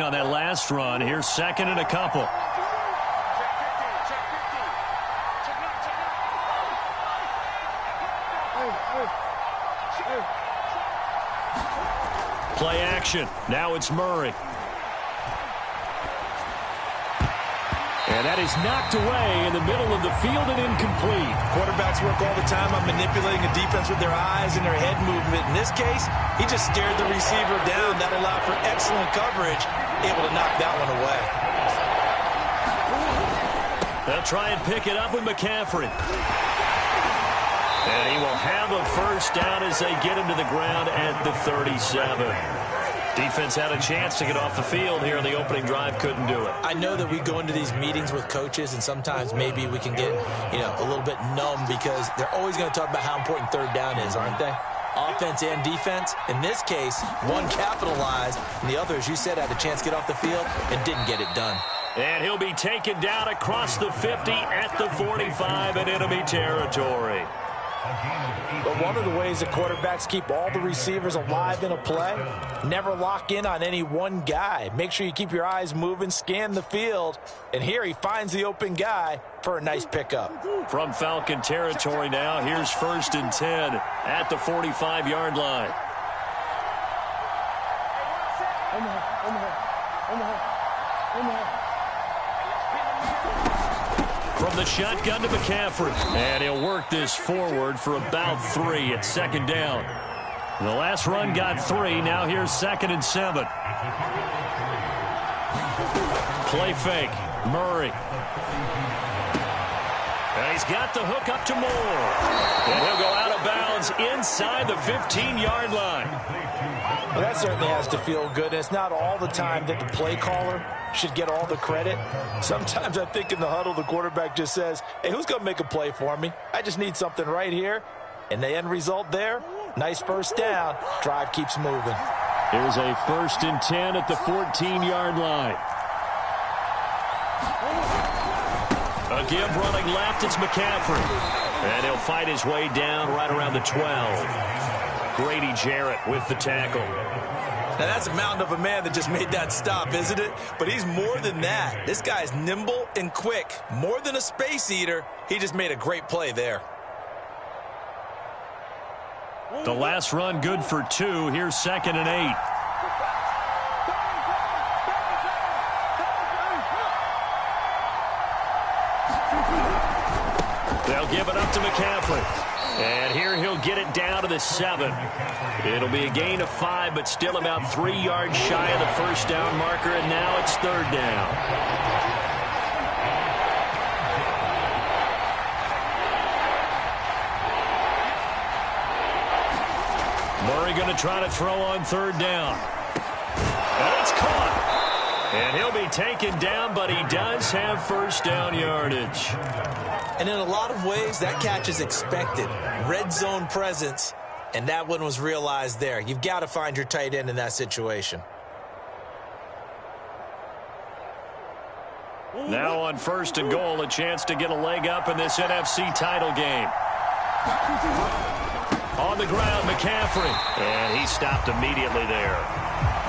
on that last run. Here's second and a couple. Play action. Now it's Murray. And that is knocked away in the middle of the field and incomplete. Quarterbacks work all the time on manipulating a defense with their eyes and their head movement. In this case, he just stared the receiver down. That allowed for excellent coverage, able to knock that one away. They'll try and pick it up with McCaffrey. And he will have a first down as they get him to the ground at the 37. Defense had a chance to get off the field here in the opening drive, couldn't do it. I know that we go into these meetings with coaches, and sometimes maybe we can get, a little bit numb because they're always going to talk about how important third down is, aren't they? Offense and defense. In this case, one capitalized, and the other, as you said, had a chance to get off the field and didn't get it done. And he'll be taken down across the 50 at the 45 in enemy territory. But one of the ways that quarterbacks keep all the receivers alive in a play, never lock in on any one guy. Make sure you keep your eyes moving, scan the field, and here he finds the open guy for a nice pickup. From Falcon territory now, here's 1st and 10 at the 45-yard line. From the shotgun to McCaffrey. And he'll work this forward for about 3 at 2nd down. The last run got 3. Now here's 2nd and 7. Play fake. Murray. And he's got the hook up to Moore. And he'll go out of bounds inside the 15-yard line. Well, that certainly has to feel good. It's not all the time that the play caller should get all the credit. Sometimes I think in the huddle, the quarterback just says, hey, who's going to make a play for me? I just need something right here. And the end result there, nice first down. Drive keeps moving. Here's a 1st and 10 at the 14-yard line. A give running left, it's McCaffrey. And he'll fight his way down right around the 12. Grady Jarrett with the tackle. Now, that's a mountain of a man that just made that stop, isn't it? But he's more than that. This guy's nimble and quick. More than a space eater, he just made a great play there. The last run good for 2. Here's 2nd and 8. They'll give it up to McCaffrey. And here he'll get it down to the 7. It'll be a gain of 5, but still about 3 yards shy of the first down marker, and now it's 3rd down. Murray going to try to throw on 3rd down. And it's caught. And he'll be taken down, but he does have first down yardage. And in a lot of ways, that catch is expected. Red zone presence, and that one was realized there. You've got to find your tight end in that situation. Now on 1st and goal, a chance to get a leg up in this NFC title game. On the ground, McCaffrey. And he stopped immediately there.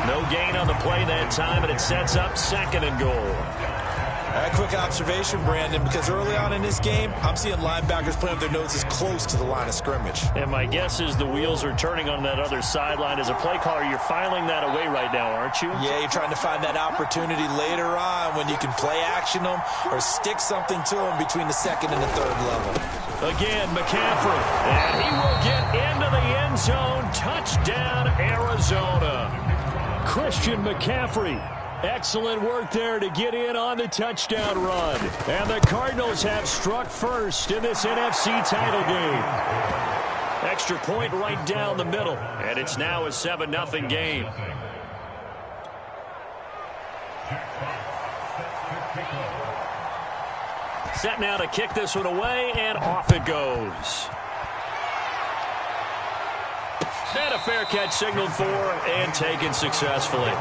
No gain on the play that time, and it sets up 2nd and goal. A quick observation, Brandon, because early on in this game, I'm seeing linebackers playing with their noses close to the line of scrimmage. And my guess is the wheels are turning on that other sideline. As a play caller, you're filing that away right now, aren't you? Yeah, you're trying to find that opportunity later on when you can play action them or stick something to them between the 2nd and the 3rd level. Again, McCaffrey. And he will get into the end zone. Touchdown, Arizona. Christian McCaffrey. Excellent work there to get in on the touchdown run. And the Cardinals have struck first in this NFC title game. Extra point right down the middle. And it's now a 7-0 game. Set now to kick this one away, and off it goes. And a fair catch signaled for and taken successfully.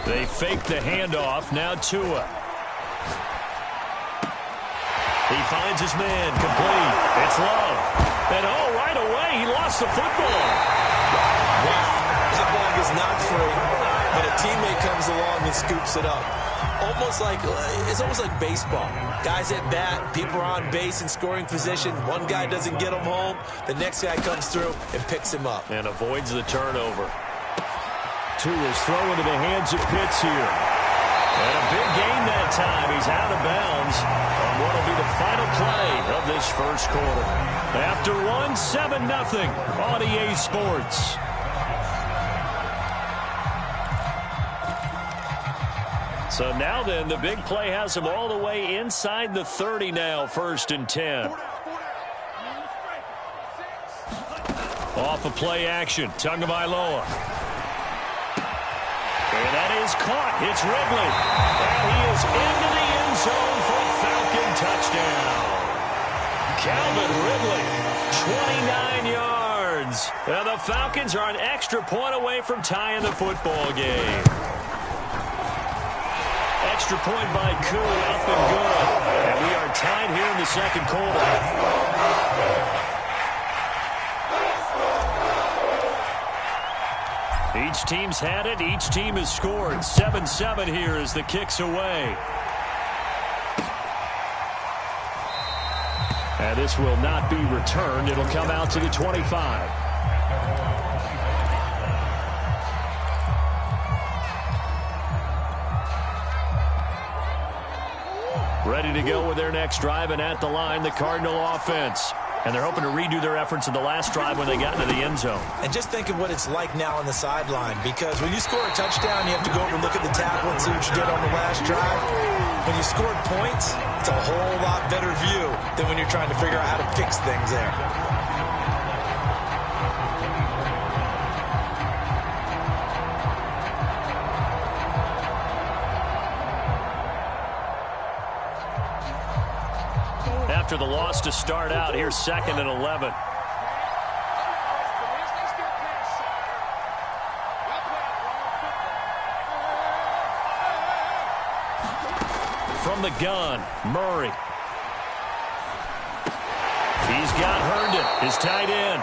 They fake the handoff. Now Tua. He finds his man. Complete. It's Love. And right away, he lost the football. Wow. That ball is not free, but a teammate comes along and scoops it up. It's almost like baseball. Guys at bat, people are on base in scoring position. One guy doesn't get him home. The next guy comes through and picks him up. And avoids the turnover. Tua's throw into the hands of Pitts here. And a big gain that time. He's out of bounds on what will be the final play of this first quarter. After one, 7-0 on EA Sports. So now then, the big play has him all the way inside the 30 now, 1st and 10. Off of play action, Tagovailoa. And that is caught. It's Ridley. And he is into the end zone for a Falcon touchdown. Calvin Ridley, 29 yards. And the Falcons are an extra point away from tying the football game. Extra point by Koo, up and good. And we are tied here in the second quarter. Each team's had it. Each team has scored. 7-7 here as the kick's away. And this will not be returned. It'll come out to the 25. Ready to go with their next drive, and at the line, the Cardinal offense. And they're hoping to redo their efforts in the last drive when they got into the end zone. And just think of what it's like now on the sideline, because when you score a touchdown, you have to go over and look at the tablet and see what you did on the last drive. When you scored points, it's a whole lot better view than when you're trying to figure out how to fix things there. After the loss to start out, here's 2nd and 11. From the gun, Murray. He's got Herndon, his tight end.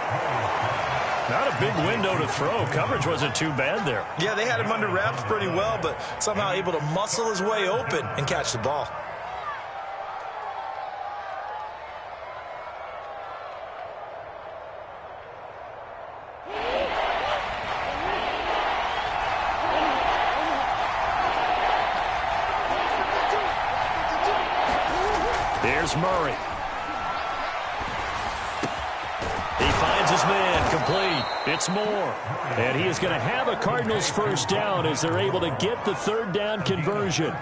Not a big window to throw. Coverage wasn't too bad there. Yeah, they had him under wraps pretty well, but somehow able to muscle his way open and catch the ball. Here's Murray. He finds his man, complete. It's Moore. And he is going to have a Cardinals first down as they're able to get the 3rd down conversion.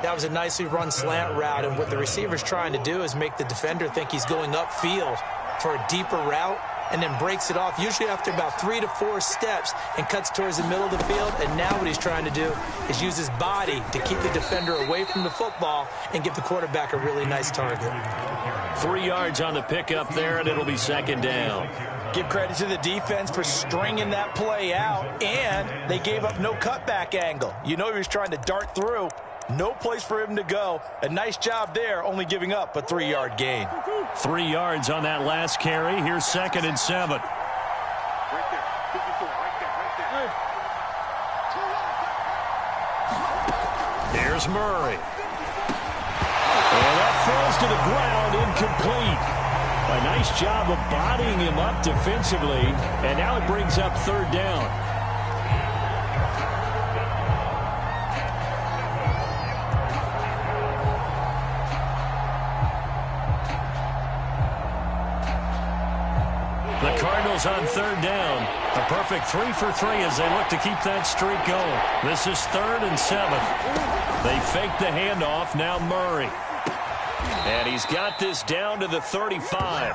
That was a nicely run slant route, and what the receiver's trying to do is make the defender think he's going upfield for a deeper route, and then breaks it off, usually after about 3 to 4 steps, and cuts towards the middle of the field. And now what he's trying to do is use his body to keep the defender away from the football and give the quarterback a really nice target. 3 yards on the pickup there, and it'll be 2nd down. Give credit to the defense for stringing that play out, and they gave up no cutback angle. You know he was trying to dart through. No place for him to go. A nice job there, only giving up a 3-yard gain. 3 yards on that last carry. Here's 2nd and 7. Here's Murray. And that falls to the ground, incomplete. A nice job of bodying him up defensively, and now it brings up 3rd down. The Cardinals on 3rd down. A perfect 3 for 3 as they look to keep that streak going. This is 3rd and 7. They fake the handoff. Now Murray. And he's got this down to the 35.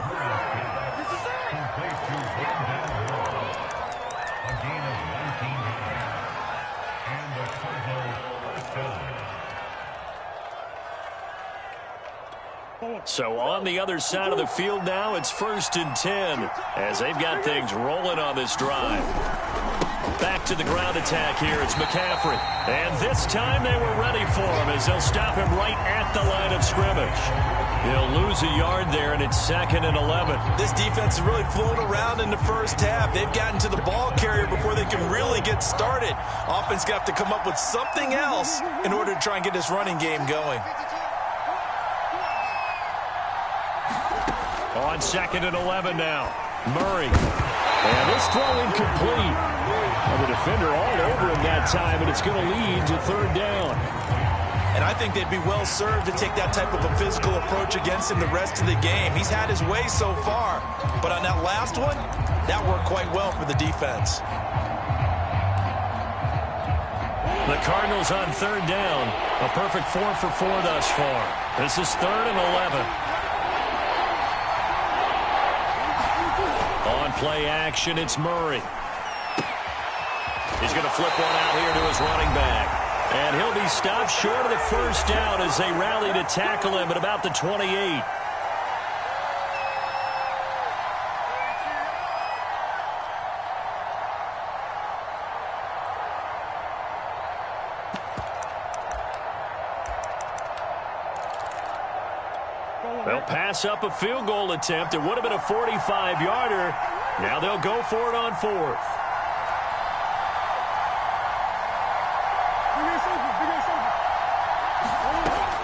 So on the other side of the field now, it's 1st and 10 as they've got things rolling on this drive. Back to the ground attack here. It's McCaffrey. And this time they were ready for him as they'll stop him right at the line of scrimmage. He'll lose a yard there, and it's 2nd and 11. This defense is really flown around in the first half. They've gotten to the ball carrier before they can really get started. Offense going to have to come up with something else in order to try and get this running game going. On 2nd and 11 now. Murray. And this throw incomplete. And the defender all over him that time, and it's going to lead to 3rd down. And I think they'd be well served to take that type of a physical approach against him the rest of the game. He's had his way so far. But on that last one, that worked quite well for the defense. The Cardinals on 3rd down. A perfect 4 for 4 thus far. This is 3rd and 11. On play action, it's Murray. He's going to flip one out here to his running back. And he'll be stopped short of the 1st down as they rally to tackle him at about the 28. They'll pass up a field goal attempt. It would have been a 45-yarder. Now they'll go for it on 4th.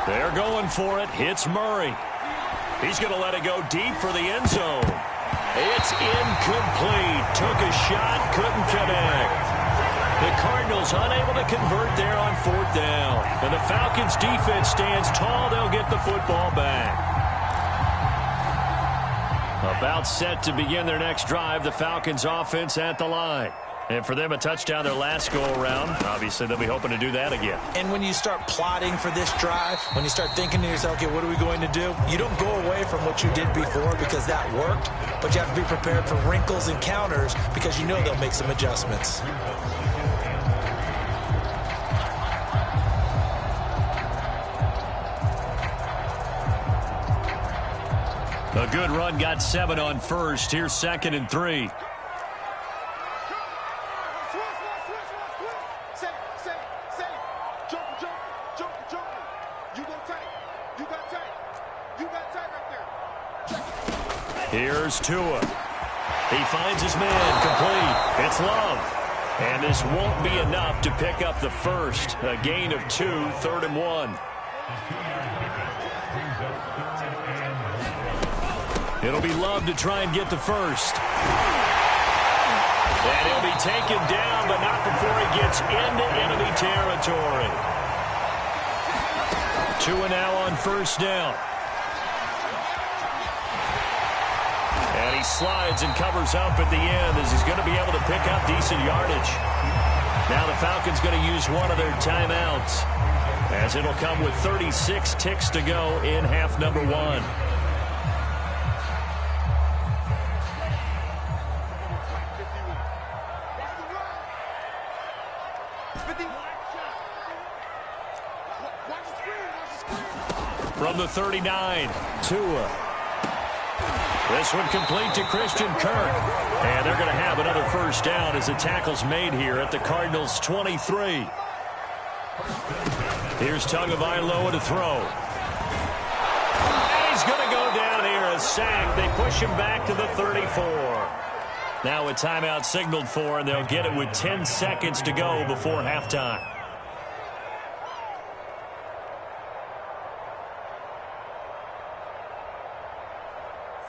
They're going for it. Hits Murray. He's going to let it go deep for the end zone. It's incomplete. Took a shot, couldn't connect. The Cardinals unable to convert there on 4th down. And the Falcons defense stands tall. They'll get the football back. About set to begin their next drive. The Falcons offense at the line. And for them, a touchdown their last go-around. Obviously, they'll be hoping to do that again. And when you start plotting for this drive, when you start thinking to yourself, okay, what are we going to do? You don't go away from what you did before because that worked, but you have to be prepared for wrinkles and counters because you know they'll make some adjustments. A good run got 7 on 1st. Here's 2nd and 3. Here's Tua. He finds his man complete. It's Love. And this won't be enough to pick up the 1st. A gain of 2, 3rd and 1. It'll be Love to try and get the 1st. And he'll be taken down, but not before he gets into enemy territory. Tua now on 1st down. And he slides and covers up at the end as he's going to be able to pick up decent yardage. Now the Falcons going to use one of their timeouts as it'll come with 36 ticks to go in half number 1. From the 39, Tua. This one complete to Christian Kirk. And they're going to have another 1st down as the tackle's made here at the Cardinals' 23. Here's Tagovailoa to throw. And he's going to go down here, a sack. They push him back to the 34. Now a timeout signaled for, and they'll get it with 10 seconds to go before halftime.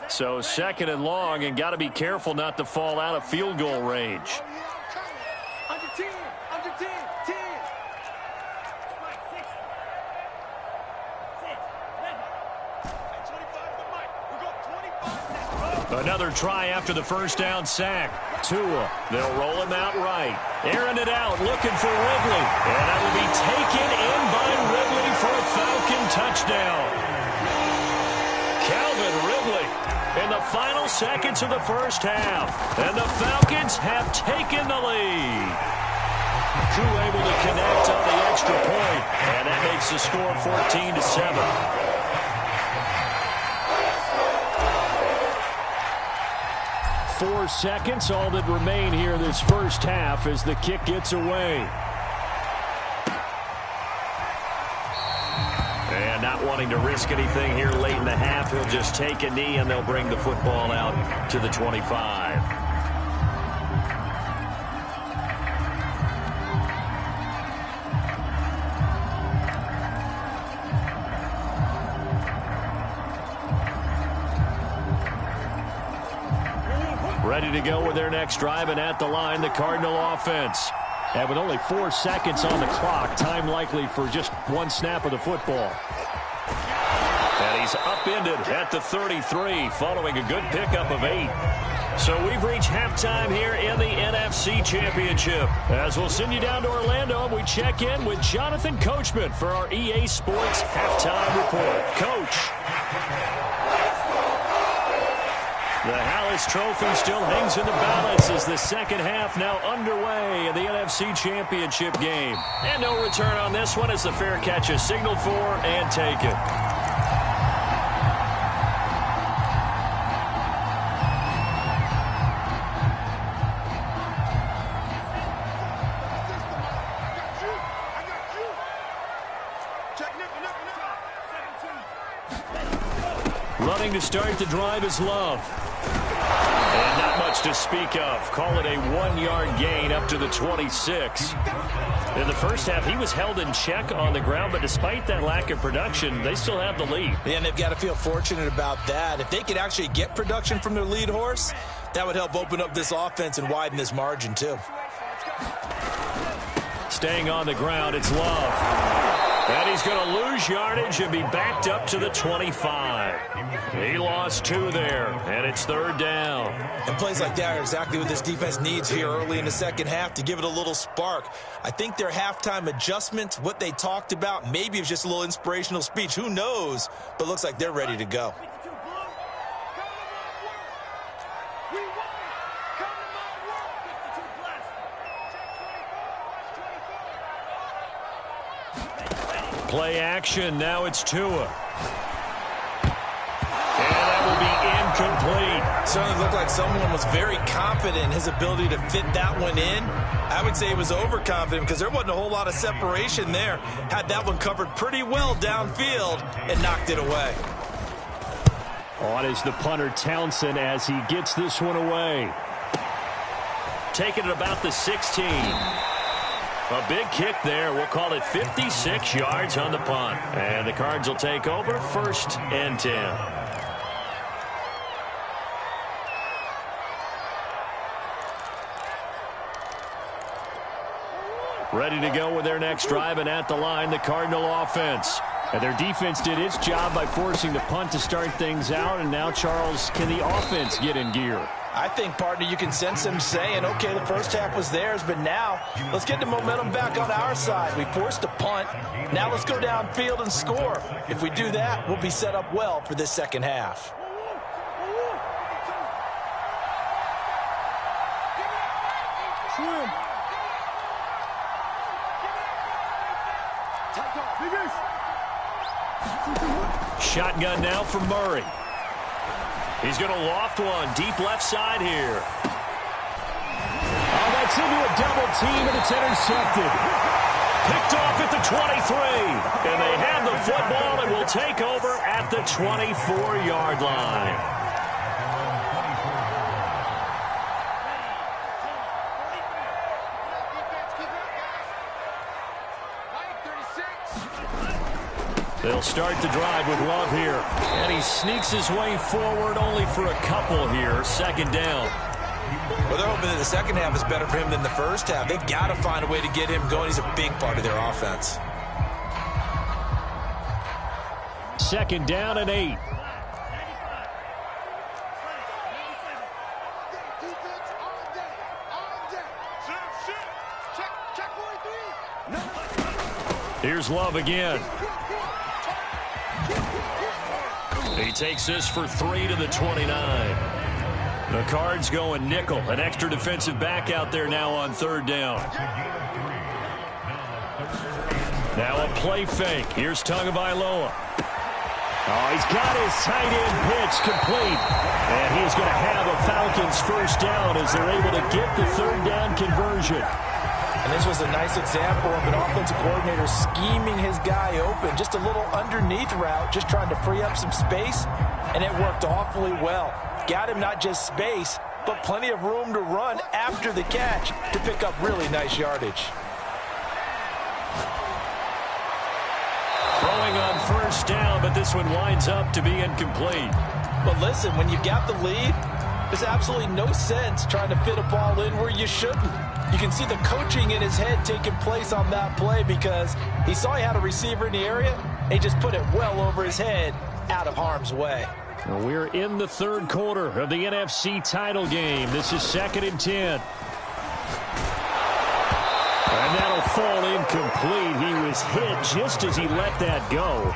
So 2nd and long, and got to be careful not to fall out of field goal range. Under 10, 10. Another try after the 1st down sack. Tua, they'll roll him out right. Airing it out, looking for Ridley. And that will be taken in by Ridley for a Falcon touchdown. Calvin Ridley in the final seconds of the 1st half. And the Falcons have taken the lead. Drew able to connect on the extra point, and that makes the score 14-7. 4 seconds, all that remain here this first half as the kick gets away. And not wanting to risk anything here late in the half, he'll just take a knee and they'll bring the football out to the 25. Ready to go with their next drive, and at the line, the Cardinal offense. And with only 4 seconds on the clock, time likely for just one snap of the football. And he's upended at the 33, following a good pickup of 8. So we've reached halftime here in the NFC Championship. As we'll send you down to Orlando, we check in with Jonathan Coachman for our EA Sports Halftime Report. Coach. The Hallis Trophy still hangs in the balance as the second half now underway in the NFC Championship game. And no return on this one as the fair catch is signaled for and taken. Running to start the drive is Love. And not much to speak of. Call it a 1-yard gain up to the 26. In the first half, he was held in check on the ground, but despite that lack of production, they still have the lead. And they've got to feel fortunate about that. If they could actually get production from their lead horse, that would help open up this offense and widen this margin too. Staying on the ground, it's Love. And he's going to lose yardage and be backed up to the 25. He lost 2 there, and it's third down. And plays like that are exactly what this defense needs here early in the second half to give it a little spark. I think their halftime adjustment, what they talked about, maybe it was just a little inspirational speech. Who knows? But looks like they're ready to go. Play action. Now it's Tua. And that will be incomplete. Certainly looked like someone was very confident in his ability to fit that one in. I would say he was overconfident because there wasn't a whole lot of separation there. Had that one covered pretty well downfield and knocked it away. On is the punter Townsend as he gets this one away. Taking it about the 16. A big kick there. We'll call it 56 yards on the punt. And the Cards will take over 1st and 10. Ready to go with their next drive, and at the line, the Cardinal offense. And their defense did its job by forcing the punt to start things out. And now, Charles, can the offense get in gear? I think, partner, you can sense them saying, okay, the first half was theirs, but now let's get the momentum back on our side. We forced a punt. Now let's go downfield and score. If we do that, we'll be set up well for this second half. Shotgun now for Murray. He's going to loft one deep left side here. Oh, that's into a double team, and it's intercepted. Picked off at the 23. And they have the football and will take over at the 24-yard line. They'll start the drive with Love here. And he sneaks his way forward only for a couple here. Second down. Well, they're hoping that the second half is better for him than the first half. They've got to find a way to get him going. He's a big part of their offense. Second down and 8. Here's Love again. He takes this for 3 to the 29. The Cards going nickel. An extra defensive back out there now on third down. Now a play fake. Here's Tagovailoa. Oh, he's got his tight end pitch complete. And he's going to have a Falcons first down as they're able to get the third down conversion. And this was a nice example of an offensive coordinator scheming his guy open. Just a little underneath route, just trying to free up some space. And it worked awfully well. Got him not just space, but plenty of room to run after the catch to pick up really nice yardage. Throwing on first down, but this one winds up to be incomplete. But listen, when you've got the lead, there's absolutely no sense trying to fit a ball in where you shouldn't. You can see the coaching in his head taking place on that play because he saw he had a receiver in the area, and he just put it well over his head out of harm's way. Well, we're in the third quarter of the NFC title game. This is 2nd and 10. And that'll fall incomplete. He was hit just as he let that go.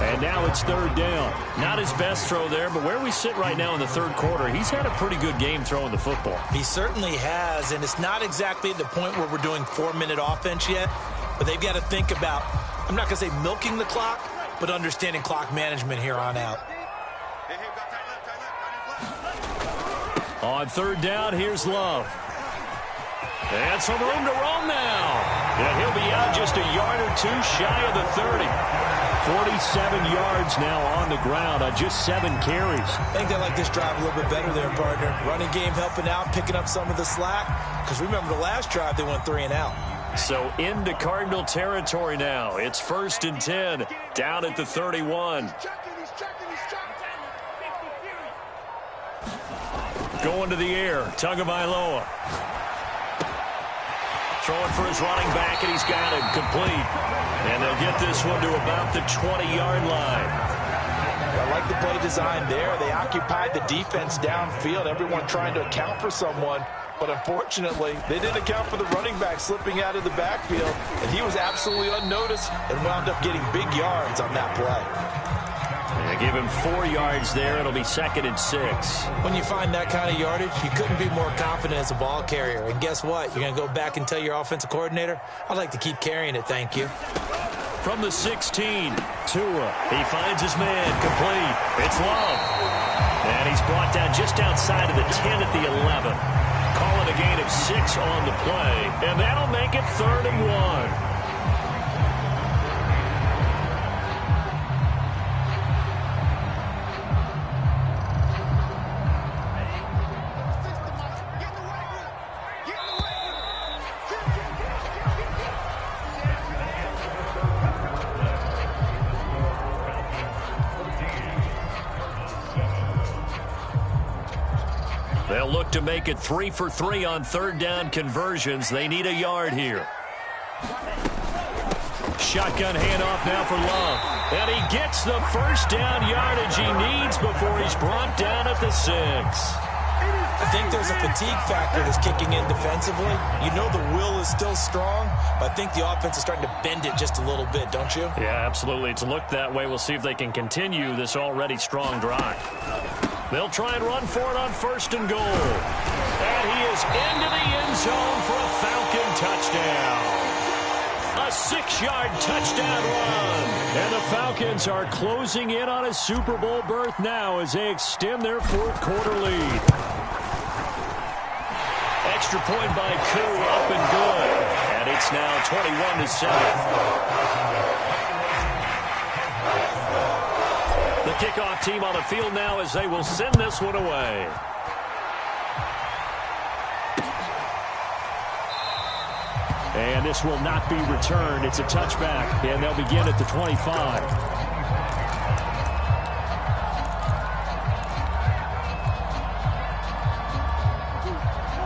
And now it's third down. Not his best throw there, but where we sit right now in the third quarter, he's had a pretty good game throwing the football. He certainly has, and it's not exactly at the point where we're doing 4-minute offense yet, but they've got to think about, I'm not going to say milking the clock, but understanding clock management here on out. On third down, here's Love. And some room to roam now. And he'll be out just a yard or two shy of the 30. 47 yards now on the ground on just 7 carries. I think they like this drive a little bit better there, partner. Running game helping out, picking up some of the slack. Because remember the last drive, they went 3 and out. So into Cardinal territory now. It's 1st and 10, down at the 31. Going to the air, Tagovailoa. Throwing for his running back, and he's got him complete. And they'll get this one to about the 20-yard line. I like the play design there. They occupied the defense downfield, everyone trying to account for someone. But unfortunately, they didn't account for the running back slipping out of the backfield, and he was absolutely unnoticed and wound up getting big yards on that play. They give him 4 yards there. It'll be 2nd and 6. When you find that kind of yardage, you couldn't be more confident as a ball carrier. And guess what? You're going to go back and tell your offensive coordinator, I'd like to keep carrying it, thank you. From the 16, Tua. He finds his man complete. It's Love. And he's brought down just outside of the 10 at the 11. Calling a gain of 6 on the play. And that'll make it 3rd and 1. They'll look to make it 3 for 3 on third down conversions. They need a yard here. Shotgun handoff now for Love. And he gets the first down yardage he needs before he's brought down at the 6. I think there's a fatigue factor that's kicking in defensively. You know the will is still strong, but I think the offense is starting to bend it just a little bit, don't you? Yeah, absolutely. It's looked that way. We'll see if they can continue this already strong drive. They'll try and run for it on 1st and goal. And he is into the end zone for a Falcon touchdown. A 6-yard touchdown run. And the Falcons are closing in on a Super Bowl berth now as they extend their 4th quarter lead. Extra point by Koo, up and good. And it's now 21-7. The kickoff team on the field now as they will send this one away. And this will not be returned. It's a touchback, and they'll begin at the 25.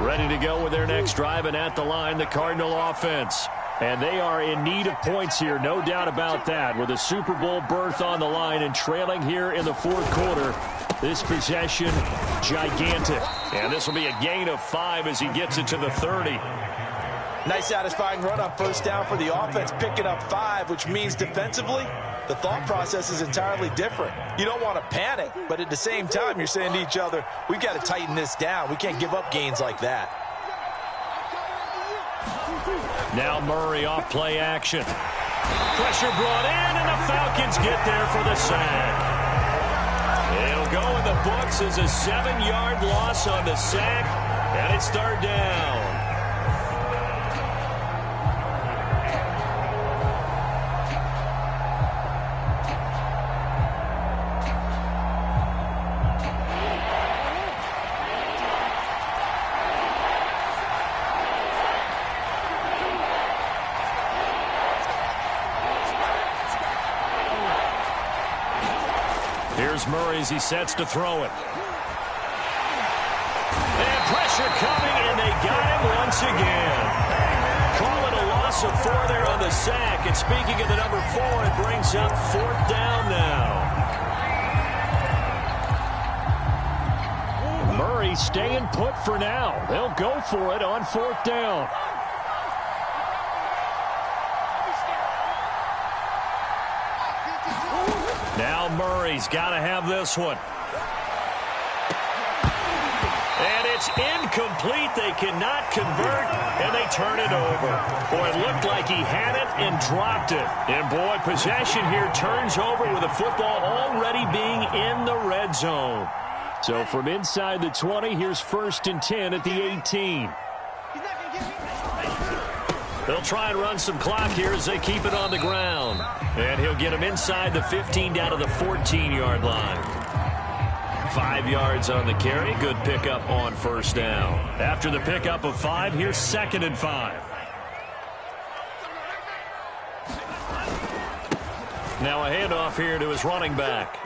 Ready to go with their next drive, and at the line, the Cardinal offense. And they are in need of points here, no doubt about that. With a Super Bowl berth on the line and trailing here in the 4th quarter, this possession, gigantic. And this will be a gain of 5 as he gets it to the 30. Nice satisfying run on 1st down for the offense, picking up 5, which means defensively, the thought process is entirely different. You don't want to panic, but at the same time, you're saying to each other, we've got to tighten this down. We can't give up gains like that. Now Murray off play action. Pressure brought in, and the Falcons get there for the sack. will go in the books as a 7-yard loss on the sack, and it's third down. Here's Murray as he sets to throw it. And pressure coming, and they got him once again. Call it a loss of 4 there on the sack. And speaking of the number 4, it brings up fourth down now. Murray staying put for now. They'll go for it on fourth down. Now Murray's got to have this one. And it's incomplete. They cannot convert, and they turn it over. Boy, it looked like he had it and dropped it. And, boy, possession here turns over with the football already being in the red zone. So from inside the 20, here's 1st and 10 at the 18. They'll try and run some clock here as they keep it on the ground. And he'll get him inside the 15 down to the 14-yard line. 5 yards on the carry. Good pickup on first down. After the pickup of 5, here's 2nd and 5. Now a handoff here to his running back.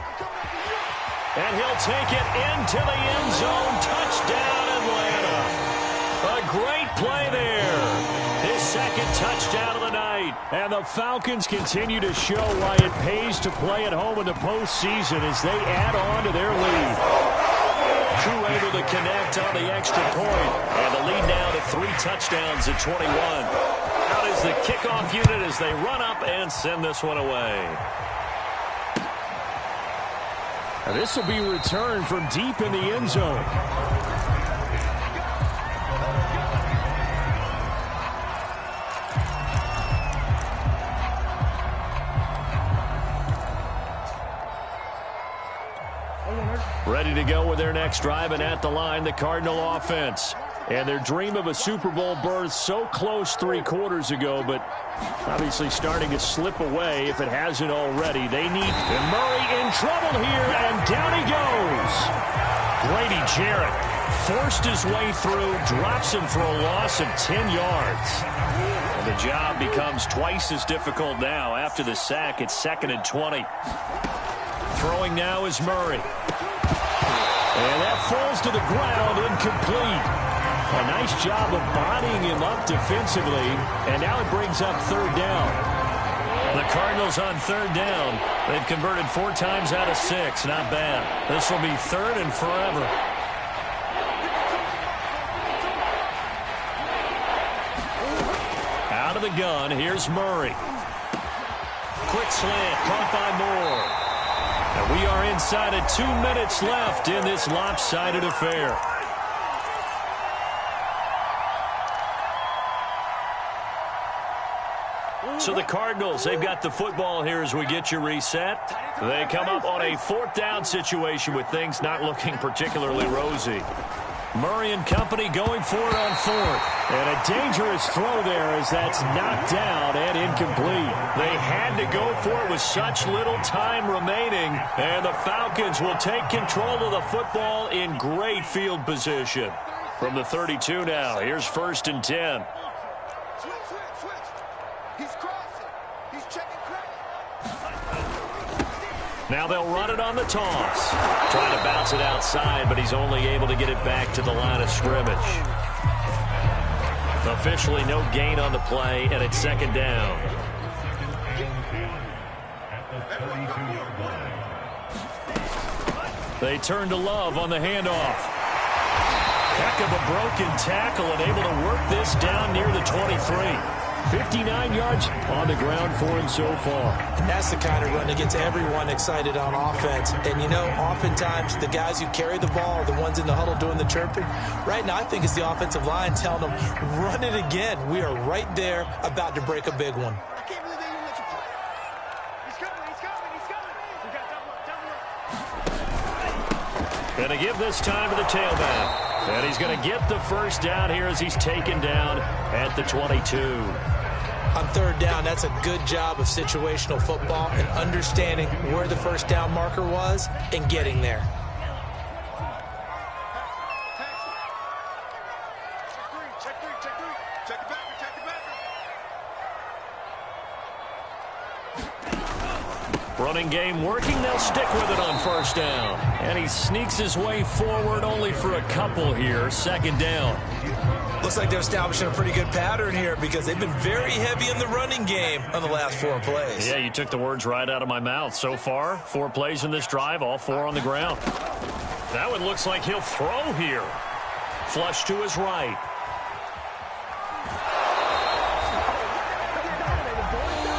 And he'll take it into the end zone. Touchdown, Atlanta. A great play there. His 2nd touchdown of the night. And the Falcons continue to show why it pays to play at home in the postseason as they add on to their lead. Crew able to connect on the extra point. And the lead now to 3 touchdowns at 21. Out is the kickoff unit as they run up and send this one away. Now this will be returned from deep in the end zone. Ready to go with their next drive, and at the line, the Cardinal offense. And their dream of a Super Bowl berth so close 3 quarters ago, but obviously starting to slip away if it hasn't already. They need Murray in trouble here, and down he goes. Grady Jarrett forced his way through, drops him for a loss of 10 yards. And the job becomes twice as difficult now. After the sack, it's 2nd and 20. Throwing now is Murray. And that falls to the ground, incomplete. A nice job of bodying him up defensively, and now it brings up 3rd down. The Cardinals on 3rd down. They've converted 4 times out of 6. Not bad. This will be 3rd and forever. Out of the gun, here's Murray. Quick slant, caught by Moore. And we are inside of 2 minutes left in this lopsided affair. So the Cardinals, they've got the football here as we get you reset. They come up on a 4th down situation with things not looking particularly rosy. Murray and company going for it on 4th. And a dangerous throw there as that's knocked down and incomplete. They had to go for it with such little time remaining. And the Falcons will take control of the football in great field position. From the 32 now, here's 1st and 10. Now they'll run it on the toss. Trying to bounce it outside, but he's only able to get it back to the line of scrimmage. Officially no gain on the play, and it's 2nd down. They turn to Love on the handoff. Heck of a broken tackle and able to work this down near the 23. 59 yards on the ground for him so far. And that's the kind of run that gets everyone excited on offense. And, you know, oftentimes the guys who carry the ball are the ones in the huddle doing the chirping. Right now, I think it's the offensive line telling them, run it again. We are right there about to break a big one. I can't believe they even let you play. He's coming, he's coming, he's coming. We got double up, double up. Going to give this time to the tailback. And he's going to get the first down here as he's taken down at the 22. On third down, that's a good job of situational football and understanding where the first down marker was and getting there. Running game working. They'll stick with it on first down. And he sneaks his way forward only for a couple here. Second down. Looks like they're establishing a pretty good pattern here because they've been very heavy in the running game on the last 4 plays. Yeah, you took the words right out of my mouth. So far, 4 plays in this drive, all 4 on the ground. That one looks like he'll throw here. Flush to his right.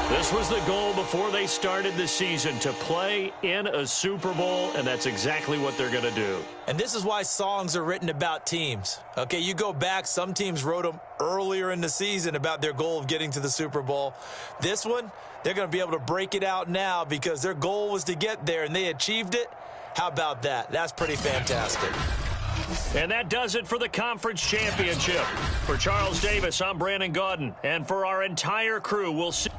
This was the goal before they started the season, to play in a Super Bowl, and that's exactly what they're going to do. And this is why songs are written about teams. Okay, you go back, some teams wrote them earlier in the season about their goal of getting to the Super Bowl. This one, they're going to be able to break it out now because their goal was to get there, and they achieved it. How about that? That's pretty fantastic. And that does it for the conference championship. For Charles Davis, I'm Brandon Gaudin. And for our entire crew, we'll see.